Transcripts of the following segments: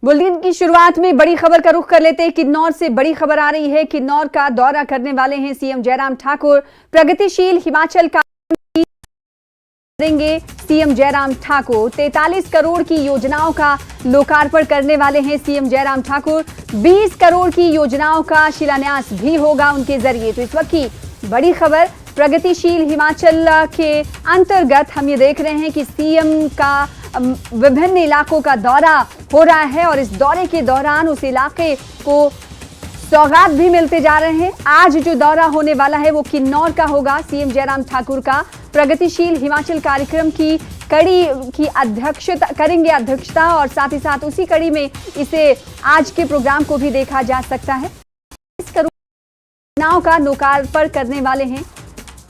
Bulletin की शुरुआत में बड़ी खबर का रुख कर लेते हैं। किन्नौर से बड़ी खबर आ रही है। किन्नौर का दौरा करने वाले हैं सीएम जयराम ठाकुर। प्रगतिशील हिमाचल का देंगे सीएम जयराम ठाकुर। 43 करोड़ की योजनाओं का लोकार्पण करने वाले हैं सीएम जयराम ठाकुर। 20 करोड़ की योजनाओं का शिलान्यास भी होगा उनके जरिए। तो इस वक्त की बड़ी खबर, प्रगतिशील हिमाचल के अंतर्गत हम ये देख रहे हैं कि सीएम का विभिन्न इलाकों का दौरा हो रहा है और इस दौरे के दौरान उस इलाके को सौगात भी मिलते जा रहे हैं। आज जो दौरा होने वाला है वो किन्नौर का होगा। सीएम जयराम ठाकुर का प्रगतिशील हिमाचल कार्यक्रम की कड़ी की अध्यक्षता और साथ ही साथ उसी कड़ी में इसे आज के प्रोग्राम को भी देखा जा सकता है। 20 करोड़ योजनाओं का लोकार्पण करने वाले हैं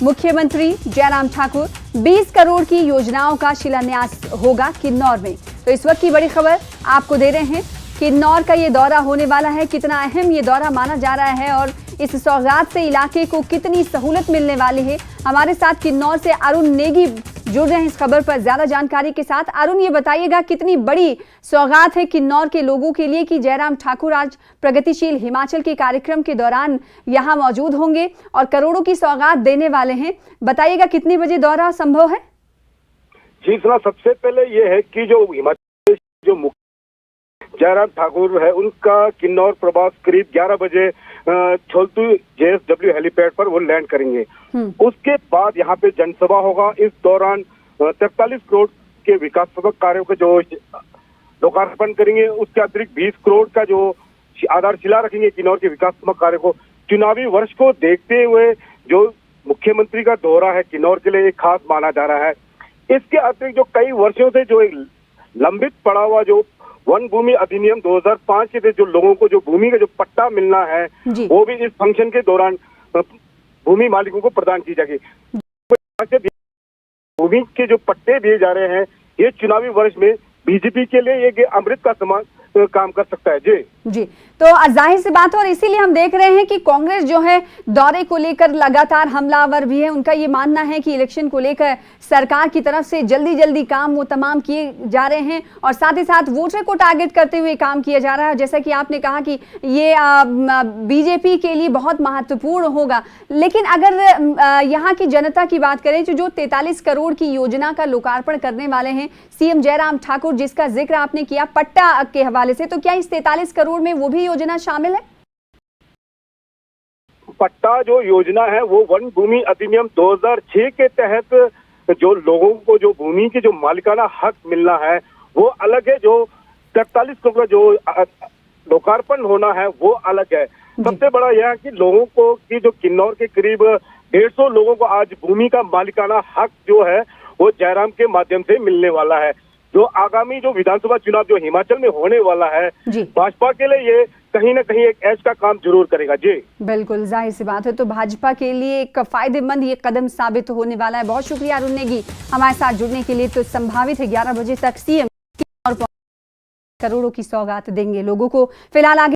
मुख्यमंत्री जयराम ठाकुर। 20 करोड़ की योजनाओं का शिलान्यास होगा किन्नौर में। तो इस वक्त की बड़ी खबर आपको दे रहे हैं। किन्नौर का ये दौरा होने वाला है, कितना अहम ये दौरा माना जा रहा है और इस सौगात से इलाके को कितनी सहूलत मिलने वाली है। हमारे साथ किन्नौर से अरुण नेगी जुड़ रहे हैं इस खबर पर ज्यादा जानकारी के साथ। अरुण, ये बताइएगा कितनी बड़ी सौगात है किन्नौर के लोगों के लिए कि जयराम ठाकुर आज प्रगतिशील हिमाचल के कार्यक्रम के दौरान यहाँ मौजूद होंगे और करोड़ों की सौगात देने वाले हैं। बताइएगा कितने बजे दौरा संभव है? जी सुना, सबसे पहले ये है कि जो हिमाचल जो मुख्य जयराम ठाकुर है उनका किन्नौर प्रवास करीब 11 बजे छोलतू JSW हेलीपैड पर वो लैंड करेंगे। उसके बाद यहाँ पे जनसभा होगा। इस दौरान 43 करोड़ के विकासात्मक कार्यों का जो लोकार्पण करेंगे। उसके अतिरिक्त 20 करोड़ का जो आधारशिला रखेंगे किन्नौर के विकासात्मक कार्य को। चुनावी वर्ष को देखते हुए जो मुख्यमंत्री का दौरा है किन्नौर के लिए एक खास माना जा रहा है। इसके अतिरिक्त जो कई वर्षों से जो लंबित पड़ा हुआ जो वन भूमि अधिनियम 2005 के जो लोगों को जो भूमि का जो पट्टा मिलना है वो भी इस फंक्शन के दौरान भूमि मालिकों को प्रदान की जाएगी। भूमि के जो पट्टे दिए जा रहे हैं ये चुनावी वर्ष में बीजेपी के लिए ये अमृत का समान काम कर सकता है। जी तो जाहिर सी बात है और इसीलिए हम देख रहे हैं कि कांग्रेस जो है दौरे को लेकर लगातार हमलावर भी है। उनका ये मानना है कि इलेक्शन को लेकर सरकार की तरफ से जल्दी जल्दी काम वो तमाम किए जा रहे हैं और साथ ही साथ वोटर को टारगेट करते हुए काम किया जा रहा है। जैसा कि आपने कहा कि ये बीजेपी के लिए बहुत महत्वपूर्ण होगा। लेकिन अगर यहाँ की जनता की बात करें तो जो 43 करोड़ की योजना का लोकार्पण करने वाले हैं सीएम जयराम ठाकुर, जिसका जिक्र आपने किया पट्टा के हवाले से, तो क्या इस 43 करोड़ में वो भी योजना शामिल है? पट्टा जो योजना है वो वन भूमि अधिनियम 2006 के तहत जो लोगों को जो भूमि के जो मालिकाना हक मिलना है वो अलग है। जो 43 करोड़ का जो लोकार्पण होना है वो अलग है। सबसे बड़ा यह है कि लोगों को कि जो किन्नौर के करीब 150 लोगों को आज भूमि का मालिकाना हक जो है वो जयराम के माध्यम से मिलने वाला है। जो आगामी जो विधानसभा चुनाव जो हिमाचल में होने वाला है भाजपा के लिए ये कहीं ना कहीं एक ऐश का काम जरूर करेगा। जी बिल्कुल, जाहिर सी बात है। तो भाजपा के लिए एक फायदेमंद ये कदम साबित होने वाला है। बहुत शुक्रिया अरुण नेगी हमारे साथ जुड़ने के लिए। तो संभावित है 11 बजे तक सीएम करोड़ों की सौगात देंगे लोगों को। फिलहाल आगे